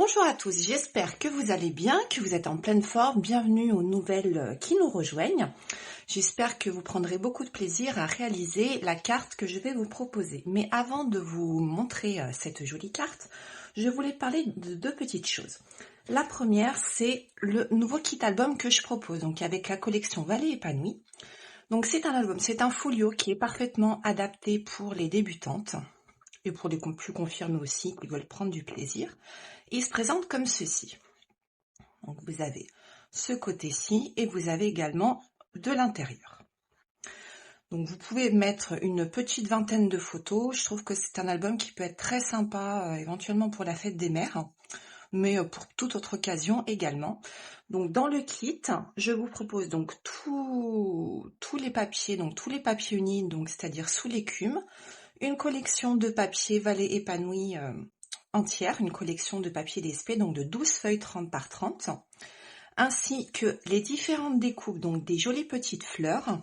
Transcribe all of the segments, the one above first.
Bonjour à tous, j'espère que vous allez bien, que vous êtes en pleine forme. Bienvenue aux nouvelles qui nous rejoignent. J'espère que vous prendrez beaucoup de plaisir à réaliser la carte que je vais vous proposer. Mais avant de vous montrer cette jolie carte, je voulais parler de deux petites choses. La première, c'est le nouveau kit album que je propose, donc avec la collection Vallée épanouie. Donc c'est un album, c'est un folio qui est parfaitement adapté pour les débutantes et pour les plus confirmés aussi qui veulent prendre du plaisir. Il se présente comme ceci. Donc vous avez ce côté-ci et vous avez également de l'intérieur. Donc vous pouvez mettre une petite vingtaine de photos. Je trouve que c'est un album qui peut être très sympa, éventuellement pour la fête des mères, mais pour toute autre occasion également. Donc dans le kit, je vous propose donc tous les papiers, donc tous les papiers unis, donc c'est-à-dire sous l'écume, une collection de papiers Vallée épanouie entière, une collection de papier DSP, donc de 12 feuilles 30 par 30, ainsi que les différentes découpes, donc des jolies petites fleurs,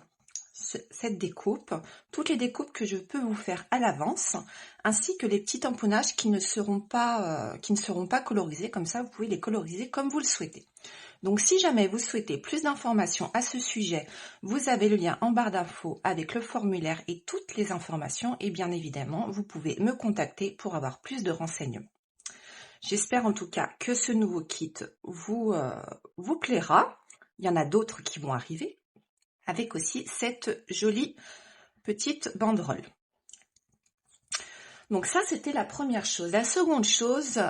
cette découpe, toutes les découpes que je peux vous faire à l'avance, ainsi que les petits tamponnages qui ne seront pas colorisés, comme ça vous pouvez les coloriser comme vous le souhaitez. Donc si jamais vous souhaitez plus d'informations à ce sujet, vous avez le lien en barre d'infos avec le formulaire et toutes les informations, et bien évidemment vous pouvez me contacter pour avoir plus de renseignements. J'espère en tout cas que ce nouveau kit vous plaira. Il y en a d'autres qui vont arriver, avec aussi cette jolie petite banderole. Donc ça, c'était la première chose. La seconde chose,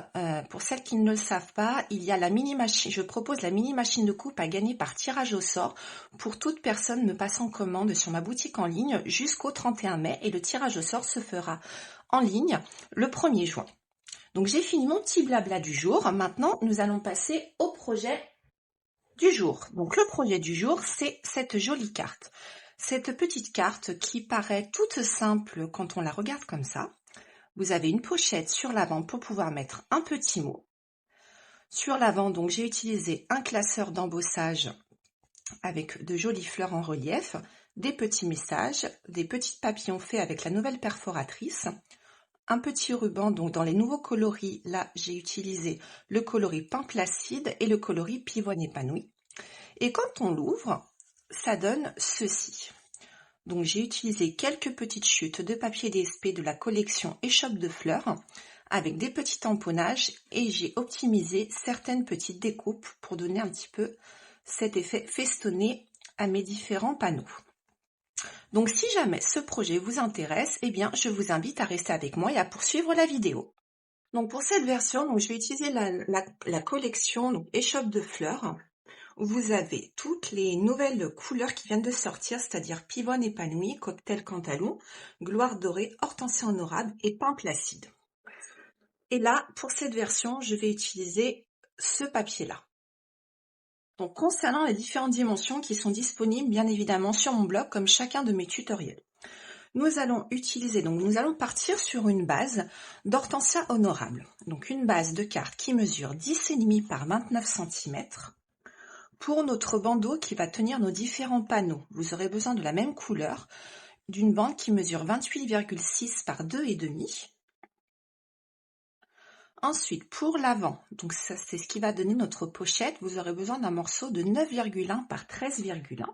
pour celles qui ne le savent pas, il y a la mini machine. Je propose la mini machine de coupe à gagner par tirage au sort pour toute personne me passant commande sur ma boutique en ligne jusqu'au 31 mai. Et le tirage au sort se fera en ligne le 1er juin. Donc j'ai fini mon petit blabla du jour. Maintenant, nous allons passer au projet du jour. Donc le projet du jour, c'est cette jolie carte. Cette petite carte qui paraît toute simple quand on la regarde comme ça. Vous avez une pochette sur l'avant pour pouvoir mettre un petit mot. Sur l'avant, donc j'ai utilisé un classeur d'embossage avec de jolies fleurs en relief, des petits messages, des petits papillons faits avec la nouvelle perforatrice, un petit ruban. Donc dans les nouveaux coloris, là j'ai utilisé le coloris pain placide et le coloris pivoine épanouie. Et quand on l'ouvre, ça donne ceci. Donc j'ai utilisé quelques petites chutes de papier DSP de la collection Échoppe de fleurs avec des petits tamponnages et j'ai optimisé certaines petites découpes pour donner un petit peu cet effet festonné à mes différents panneaux. Donc si jamais ce projet vous intéresse, eh bien je vous invite à rester avec moi et à poursuivre la vidéo. Donc pour cette version, donc, je vais utiliser la collection donc, Échoppe de fleurs. Vous avez toutes les nouvelles couleurs qui viennent de sortir, c'est-à-dire pivoine épanouie, cocktail cantalou, gloire dorée, hortensia honorable et pain placide. Et là, pour cette version, je vais utiliser ce papier-là. Donc, concernant les différentes dimensions qui sont disponibles, bien évidemment, sur mon blog, comme chacun de mes tutoriels. Nous allons partir sur une base d'hortensia honorable. Donc, une base de carte qui mesure 10,5 par 29 cm. Pour notre bandeau qui va tenir nos différents panneaux, vous aurez besoin de la même couleur, d'une bande qui mesure 28,6 par 2,5. Ensuite, pour l'avant, donc ça c'est ce qui va donner notre pochette, vous aurez besoin d'un morceau de 9,1 par 13,1.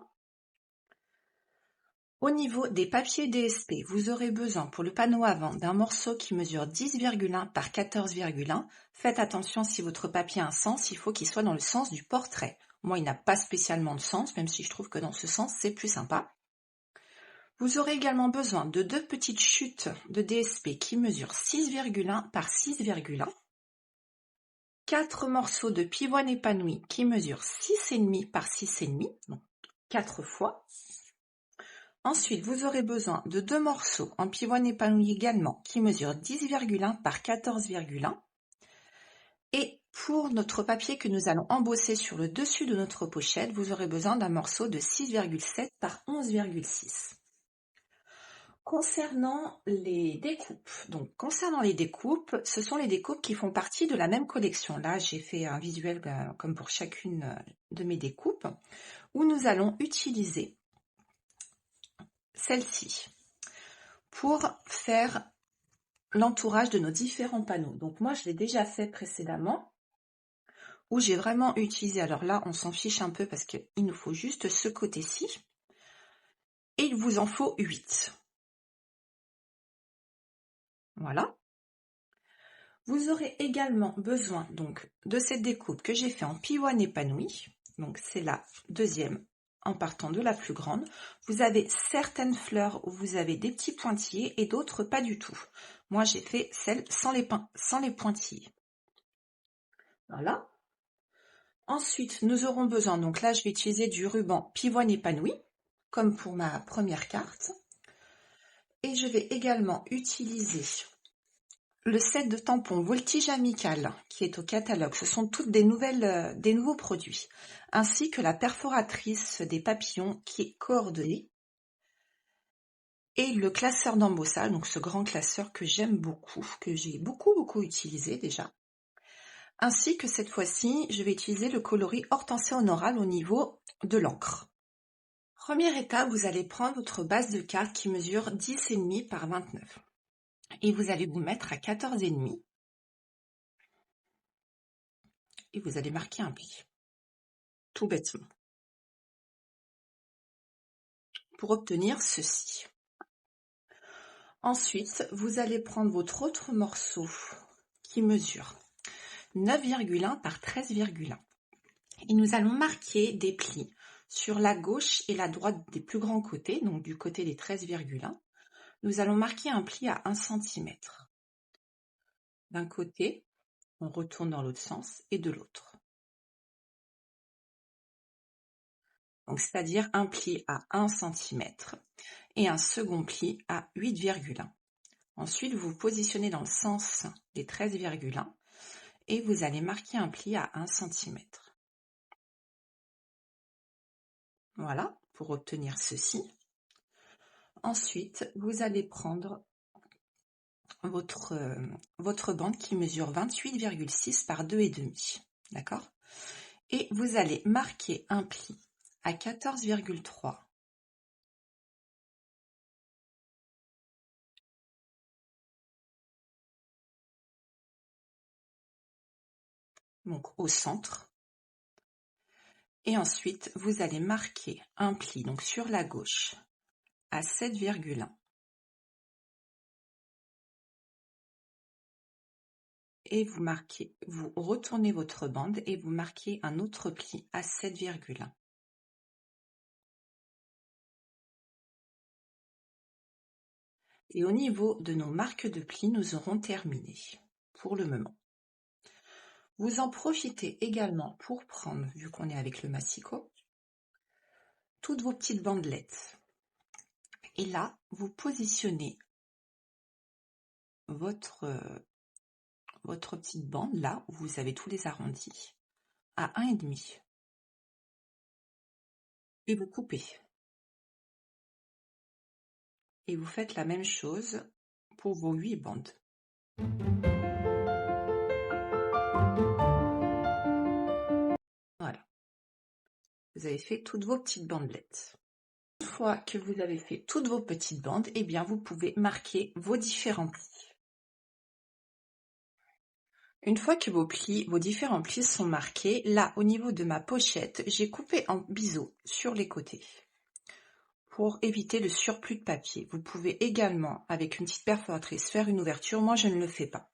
Au niveau des papiers DSP, vous aurez besoin pour le panneau avant d'un morceau qui mesure 10,1 par 14,1. Faites attention, si votre papier a un sens, il faut qu'il soit dans le sens du portrait. Moi, il n'a pas spécialement de sens, même si je trouve que dans ce sens, c'est plus sympa. Vous aurez également besoin de deux petites chutes de DSP qui mesurent 6,1 par 6,1. 4 morceaux de pivoine épanouie qui mesurent 6,5 par 6,5, donc 4 fois. Ensuite, vous aurez besoin de 2 morceaux en pivoine épanouie également qui mesurent 10,1 par 14,1. Et pour notre papier que nous allons embosser sur le dessus de notre pochette, vous aurez besoin d'un morceau de 6,7 par 11,6. Concernant les découpes, ce sont les découpes qui font partie de la même collection. Là, j'ai fait un visuel comme pour chacune de mes découpes, où nous allons utiliser celle-ci pour faire l'entourage de nos différents panneaux. Donc moi, je l'ai déjà fait précédemment. où j'ai vraiment utilisé, alors là, on s'en fiche un peu parce qu'il nous faut juste ce côté-ci. Et il vous en faut 8. Voilà. Vous aurez également besoin donc de cette découpe que j'ai fait en pivoine épanoui. Donc c'est la deuxième en partant de la plus grande. Vous avez certaines fleurs où vous avez des petits pointillés et d'autres pas du tout. Moi j'ai fait celle sans les pointillés. Voilà. Ensuite nous aurons besoin, donc là je vais utiliser du ruban pivoine épanoui comme pour ma première carte. Et je vais également utiliser le set de tampons Voltige Amical qui est au catalogue. Ce sont toutes des nouveaux produits, ainsi que la perforatrice des papillons qui est coordonnée et le classeur d'embossage, donc ce grand classeur que j'aime beaucoup, que j'ai beaucoup utilisé déjà. Ainsi que cette fois-ci, je vais utiliser le coloris Hortensia Honoral au niveau de l'encre. Première étape, vous allez prendre votre base de carte qui mesure 10,5 par 29 et vous allez vous mettre à 14,5 et vous allez marquer un pli, tout bêtement, pour obtenir ceci. Ensuite, vous allez prendre votre autre morceau qui mesure 9,1 par 13,1 et nous allons marquer des plis sur la gauche et la droite des plus grands côtés, donc du côté des 13,1. Nous allons marquer un pli à 1 cm. D'un côté, on retourne dans l'autre sens et de l'autre. Donc c'est-à-dire un pli à 1 cm et un second pli à 8,1. Ensuite, vous vous positionnez dans le sens des 13,1 et vous allez marquer un pli à 1 cm. Voilà, pour obtenir ceci. Ensuite, vous allez prendre votre bande qui mesure 28,6 par 2,5. D'accord? Et vous allez marquer un pli à 14,3. Donc au centre. Et ensuite, vous allez marquer un pli donc sur la gauche à 7,1. Et vous retournez votre bande et vous marquez un autre pli à 7,1. Et au niveau de nos marques de plis, nous aurons terminé pour le moment. Vous en profitez également pour prendre, vu qu'on est avec le massicot, toutes vos petites bandelettes. Et là, vous positionnez votre petite bande, là où vous avez tous les arrondis, à 1,5. Et vous coupez. Et vous faites la même chose pour vos 8 bandes. Voilà. Vous avez fait toutes vos petites bandelettes. Une fois que vous avez fait toutes vos petites bandes, eh bien vous pouvez marquer vos différents plis. Une fois que vos différents plis sont marqués, là au niveau de ma pochette, j'ai coupé en biseau sur les côtés pour éviter le surplus de papier. Vous pouvez également, avec une petite perforatrice, faire une ouverture. Moi, je ne le fais pas.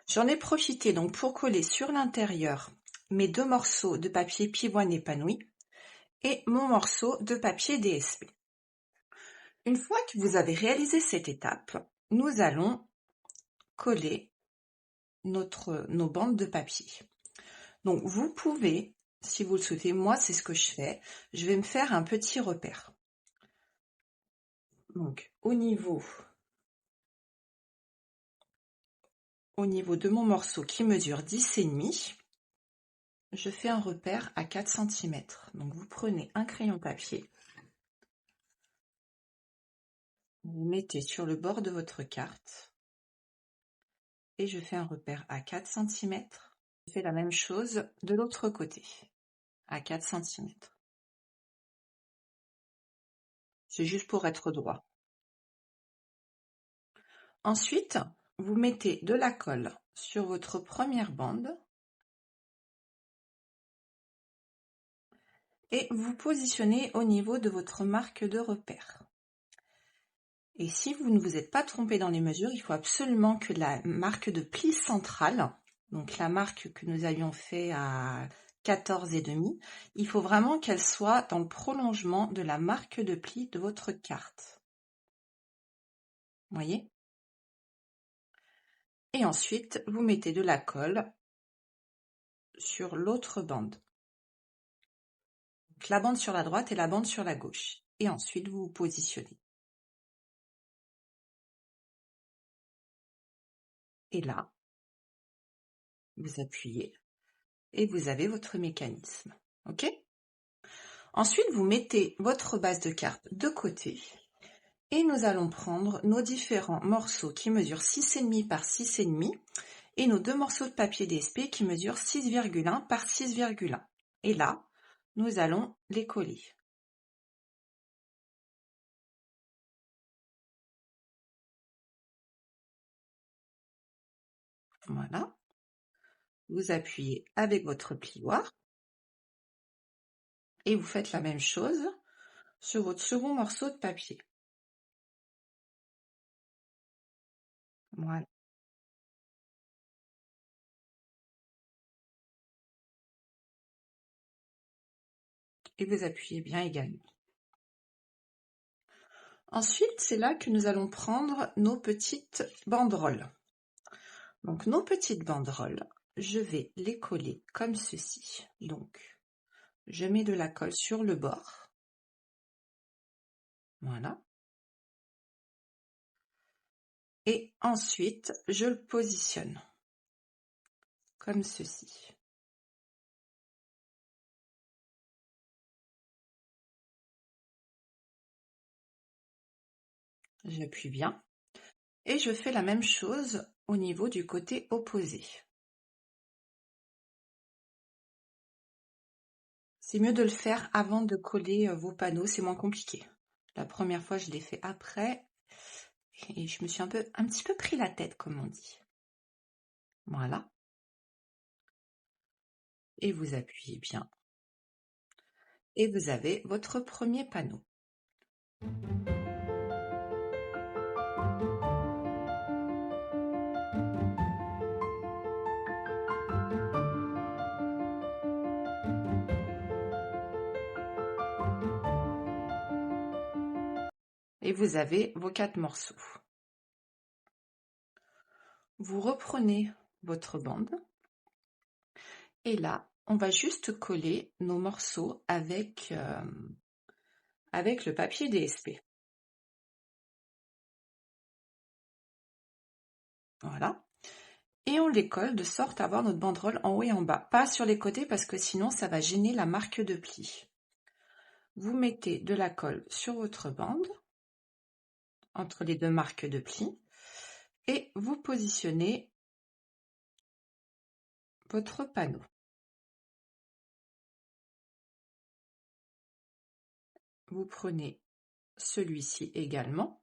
J'en ai profité donc pour coller sur l'intérieur mes 2 morceaux de papier pivoine épanoui et mon morceau de papier DSP. Une fois que vous avez réalisé cette étape, nous allons coller nos bandes de papier. Donc vous pouvez, si vous le souhaitez, moi c'est ce que je fais, je vais me faire un petit repère. Donc au niveau de mon morceau qui mesure 10,5, je fais un repère à 4 cm. Donc vous prenez un crayon papier, vous mettez sur le bord de votre carte et je fais un repère à 4 cm. Je fais la même chose de l'autre côté, à 4 cm. C'est juste pour être droit. Ensuite, vous mettez de la colle sur votre première bande et vous positionnez au niveau de votre marque de repère. Et si vous ne vous êtes pas trompé dans les mesures, il faut absolument que la marque de pli centrale, donc la marque que nous avions fait à 14,5, il faut vraiment qu'elle soit dans le prolongement de la marque de pli de votre carte. Vous voyez? Et ensuite, vous mettez de la colle sur l'autre bande. Donc la bande sur la droite et la bande sur la gauche. Et ensuite, vous vous positionnez. Et là, vous appuyez et vous avez votre mécanisme. OK? Ensuite, vous mettez votre base de carte de côté et nous allons prendre nos différents morceaux qui mesurent 6,5 par 6,5 et nos 2 morceaux de papier DSP qui mesurent 6,1 par 6,1. Et là, nous allons les coller. Voilà. Vous appuyez avec votre plioir et vous faites la même chose sur votre second morceau de papier. Voilà. Et vous appuyez bien également. Ensuite, c'est là que nous allons prendre nos petites banderoles. Donc, nos petites banderoles, je vais les coller comme ceci. Donc, je mets de la colle sur le bord. Voilà. Et ensuite, je le positionne comme ceci. J'appuie bien. Et je fais la même chose au niveau du côté opposé. C'est mieux de le faire avant de coller vos panneaux, c'est moins compliqué. La première fois, je l'ai fait après et je me suis un petit peu pris la tête, comme on dit. Voilà. Et vous appuyez bien. Et vous avez votre premier panneau. Et vous avez vos 4 morceaux. Vous reprenez votre bande. Et là, on va juste coller nos morceaux avec le papier DSP. Voilà. Et on les colle de sorte à avoir notre banderole en haut et en bas. Pas sur les côtés parce que sinon ça va gêner la marque de pli. Vous mettez de la colle sur votre bande, entre les 2 marques de pli, et vous positionnez votre panneau. Vous prenez celui-ci également.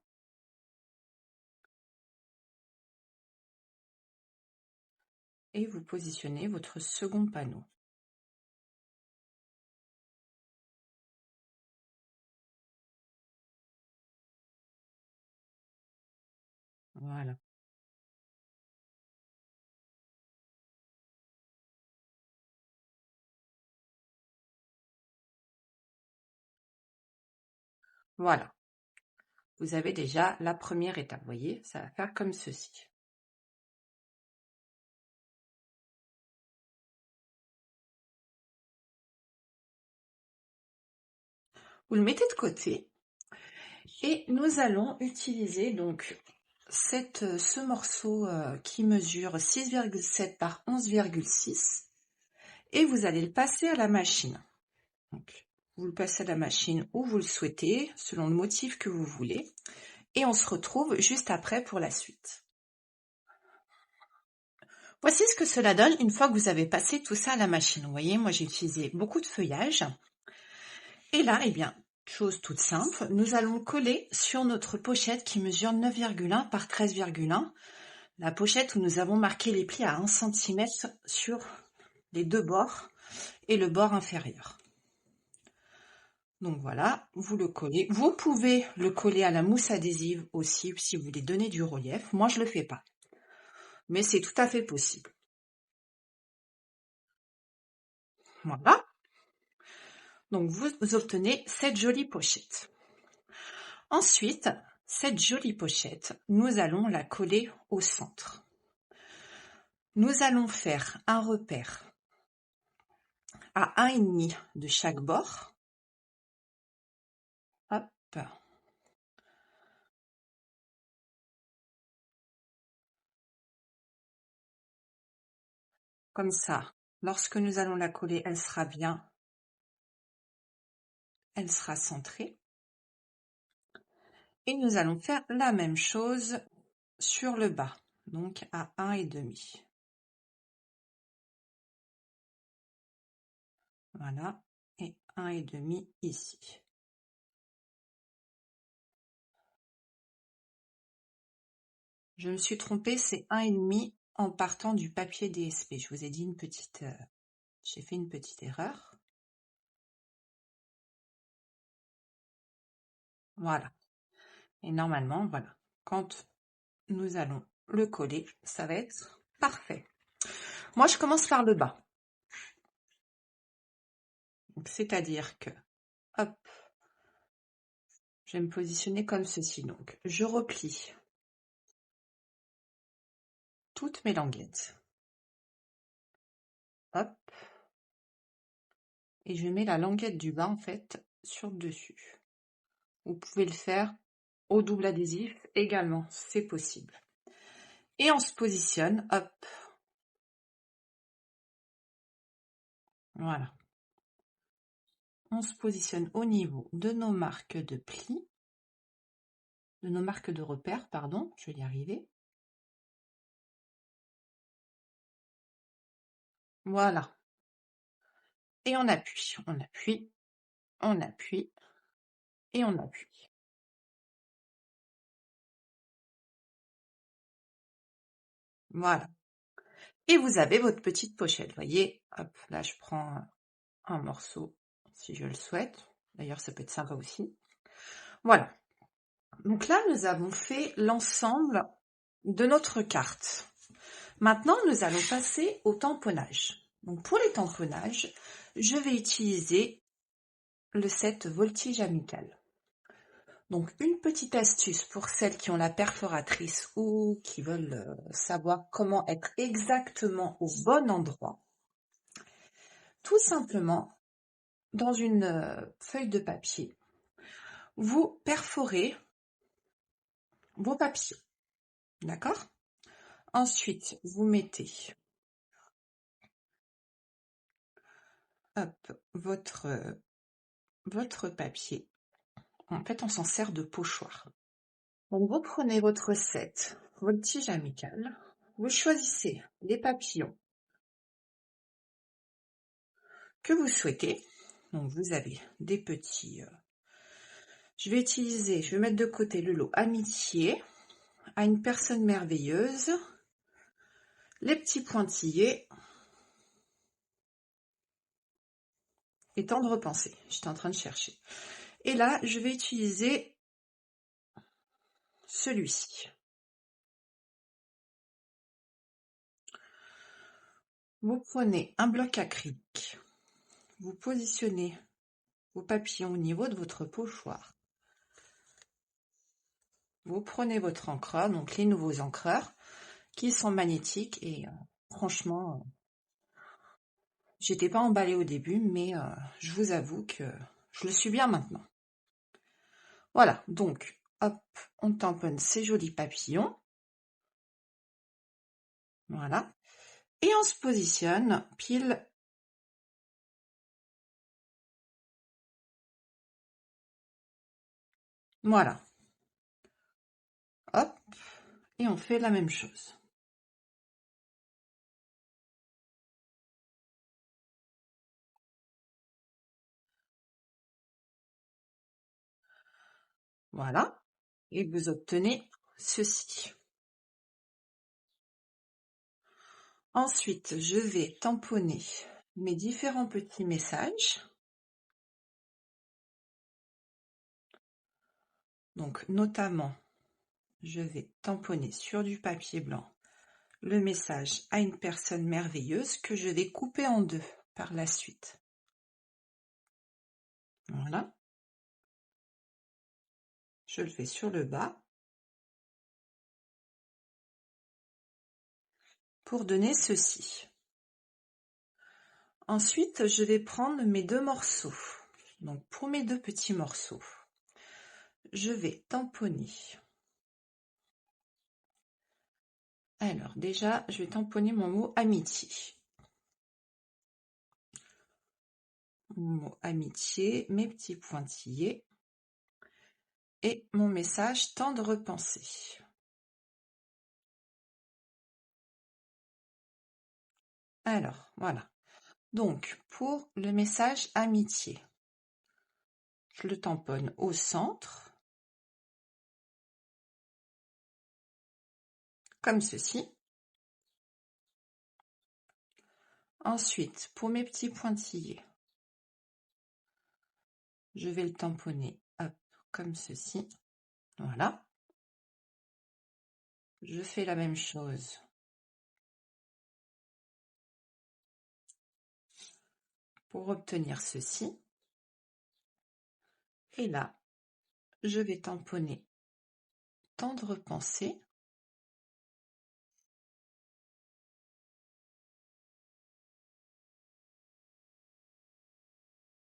Et vous positionnez votre second panneau. Voilà. Voilà. Vous avez déjà la première étape. Vous voyez, ça va faire comme ceci. Vous le mettez de côté et nous allons utiliser donc ce morceau qui mesure 6,7 par 11,6 et vous allez le passer à la machine. Donc, vous le passez à la machine où vous le souhaitez, selon le motif que vous voulez. Et on se retrouve juste après pour la suite. Voici ce que cela donne une fois que vous avez passé tout ça à la machine. Vous voyez, moi j'ai utilisé beaucoup de feuillage. Et là, eh bien, chose toute simple, nous allons coller sur notre pochette qui mesure 9,1 par 13,1. La pochette où nous avons marqué les plis à 1 cm sur les 2 bords et le bord inférieur. Donc voilà, vous le collez. Vous pouvez le coller à la mousse adhésive aussi si vous voulez donner du relief. Moi, je le fais pas, mais c'est tout à fait possible. Voilà. Donc vous obtenez cette jolie pochette. Ensuite, cette jolie pochette, nous allons la coller au centre. Nous allons faire un repère à 1,5 de chaque bord. Hop. Comme ça, lorsque nous allons la coller, elle sera bien, elle sera centrée. Et nous allons faire la même chose sur le bas, donc à 1,5. Voilà, et 1,5 ici. Je me suis trompée, c'est 1,5 en partant du papier DSP. Je vous ai dit j'ai fait une petite erreur. Voilà. Et normalement, voilà, quand nous allons le coller, ça va être parfait. Moi, je commence par le bas. C'est-à-dire que, hop, je vais me positionner comme ceci. Donc, je replie toutes mes languettes. Hop. Et je mets la languette du bas, en fait, sur le dessus. Vous pouvez le faire au double adhésif également, c'est possible. Et on se positionne, hop. Voilà. On se positionne au niveau de nos marques de plis, de nos marques de repère, pardon, je vais y arriver. Voilà. Et on appuie, on appuie, on appuie, et on appuie. Voilà. Et vous avez votre petite pochette, voyez. Hop, là je prends un morceau, si je le souhaite. D'ailleurs, ça peut être sympa aussi. Voilà. Donc là, nous avons fait l'ensemble de notre carte. Maintenant, nous allons passer au tamponnage. Donc pour les tamponnages, je vais utiliser le set Voltige Amical. Donc une petite astuce pour celles qui ont la perforatrice ou qui veulent savoir comment être exactement au bon endroit. Tout simplement, dans une feuille de papier, vous perforez vos papiers. D'accord? Ensuite, vous mettez hop, votre papier. En fait, on s'en sert de pochoir. Donc, vous prenez votre set, votre tige amicale, vous choisissez les papillons que vous souhaitez. Donc, vous avez des petits... je vais mettre de côté le lot amitié, à une personne merveilleuse, les petits pointillés, et tendre pensée. J'étais en train de chercher. Et là, je vais utiliser celui-ci. Vous prenez un bloc acrylique, vous positionnez vos papillons au niveau de votre pochoir. Vous prenez votre encreur, donc les nouveaux encreurs, qui sont magnétiques et franchement, j'étais pas emballée au début, mais je vous avoue que je le suis bien maintenant. Voilà, donc hop, on tamponne ces jolis papillons. Voilà. Et on se positionne pile. Voilà. Hop, et on fait la même chose. Voilà. Et vous obtenez ceci. Ensuite, je vais tamponner mes différents petits messages. Donc, notamment, je vais tamponner sur du papier blanc le message à une personne merveilleuse que je vais couper en deux par la suite. Voilà. Je le fais sur le bas pour donner ceci. Ensuite, je vais prendre mes deux morceaux. Donc, pour mes deux petits morceaux, je vais tamponner. Alors, déjà, je vais tamponner mon mot amitié. Mon mot amitié, mes petits pointillés et mon message tendre pensée. Alors, voilà. Donc, pour le message amitié, je le tamponne au centre, comme ceci. Ensuite, pour mes petits pointillés, je vais le tamponner, hop, comme ceci. Voilà. Je fais la même chose pour obtenir ceci. Et là, je vais tamponner tendre pensée.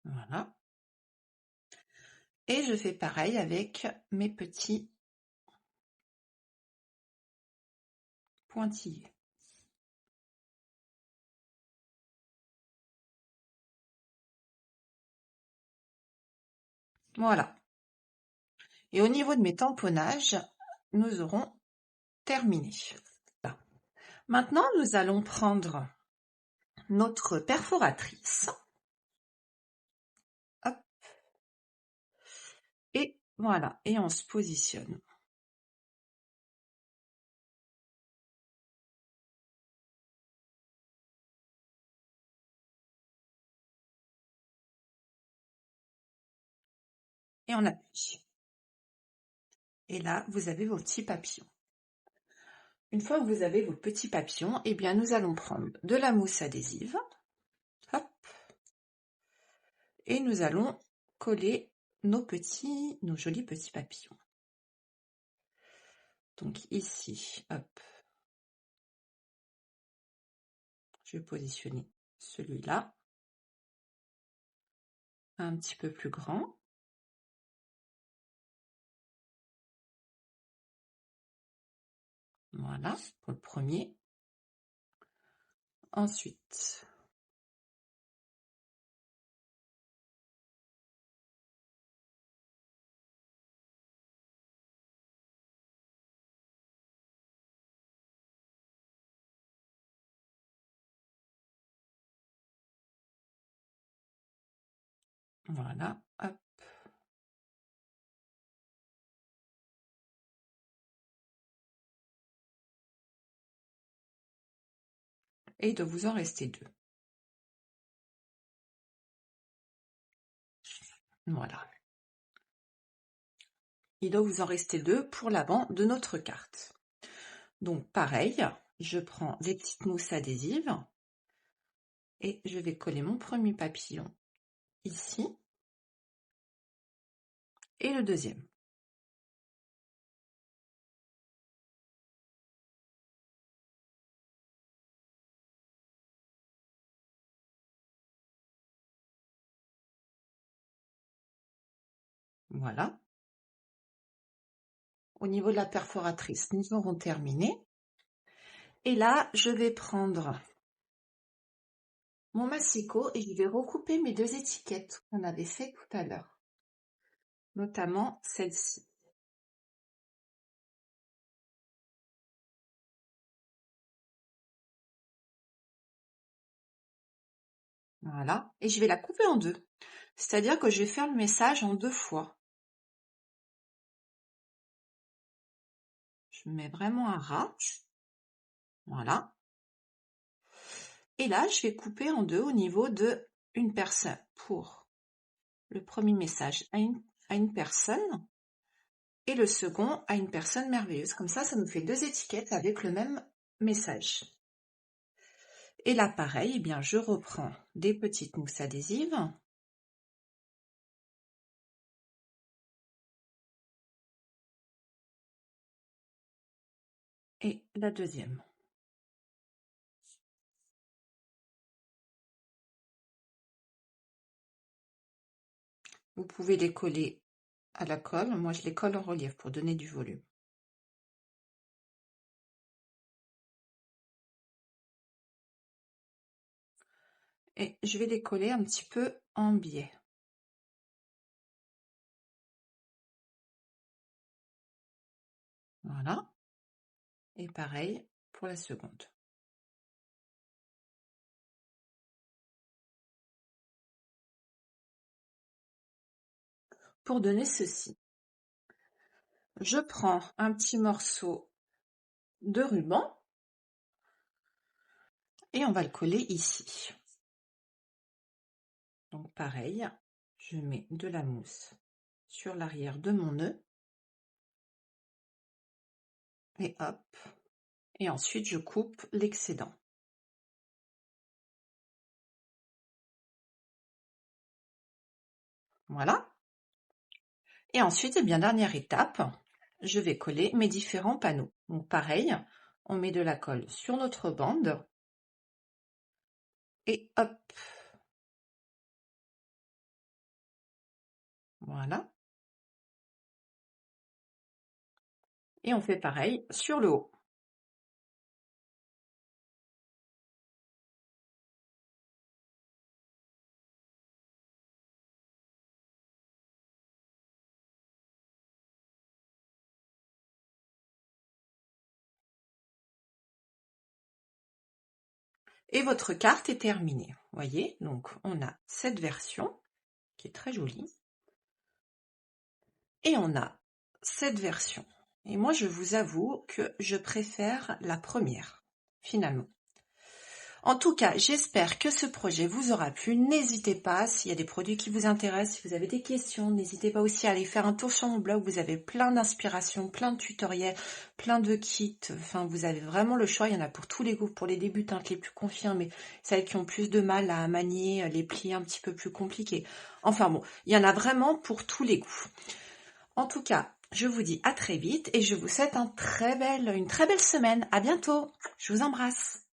Voilà. Et je fais pareil avec mes petits pointillés. Voilà. Et au niveau de mes tamponnages, nous aurons terminé. Là. Maintenant, nous allons prendre notre perforatrice. Hop. Et voilà. Et on se positionne. Et on appuie. Et là, vous avez vos petits papillons. Une fois que vous avez vos petits papillons, eh bien, nous allons prendre de la mousse adhésive. Hop. Et nous allons coller nos jolis petits papillons. Donc ici, hop, je vais positionner celui-là, un petit peu plus grand. Voilà, pour le premier. Ensuite, voilà, hop. Et il doit vous en rester deux. Voilà. Il doit vous en rester deux pour l'avant de notre carte. Donc pareil, je prends des petites mousses adhésives et je vais coller mon premier papillon ici et le deuxième. Voilà. Au niveau de la perforatrice, nous aurons terminé. Et là, je vais prendre mon massicot et je vais recouper mes deux étiquettes qu'on avait fait tout à l'heure, notamment celle-ci. Voilà, et je vais la couper en deux. C'est-à-dire que je vais faire le message en deux fois. Je mets vraiment un ras. Voilà. Et là, je vais couper en deux au niveau de une personne pour le premier message à une personne. et le second à une personne merveilleuse. Comme ça nous fait 2 étiquettes avec le même message. Et là, pareil, eh bien, je reprends des petites mousses adhésives. Et la deuxième. Vous pouvez les coller à la colle. Moi, je les colle en relief pour donner du volume. Et je vais les coller un petit peu en biais. Voilà. Et pareil pour la seconde. Pour donner ceci, je prends un petit morceau de ruban et on va le coller ici. Donc pareil, je mets de la mousse sur l'arrière de mon nœud et hop, et ensuite je coupe l'excédent. Voilà. Et ensuite, eh bien, dernière étape, je vais coller mes différents panneaux. Donc pareil, on met de la colle sur notre bande et hop. Voilà. Et on fait pareil sur le haut. Et votre carte est terminée. Vous voyez, donc on a cette version qui est très jolie. Et on a cette version. Et moi, je vous avoue que je préfère la première, finalement. En tout cas, j'espère que ce projet vous aura plu. N'hésitez pas, s'il y a des produits qui vous intéressent, si vous avez des questions, n'hésitez pas aussi à aller faire un tour sur mon blog. Vous avez plein d'inspirations, plein de tutoriels, plein de kits. Enfin, vous avez vraiment le choix. Il y en a pour tous les goûts, pour les débutantes, les plus confirmées, celles qui ont plus de mal à manier les plis un petit peu plus compliqués. Enfin bon, il y en a vraiment pour tous les goûts. En tout cas, je vous dis à très vite et je vous souhaite une très belle semaine. À bientôt. Je vous embrasse.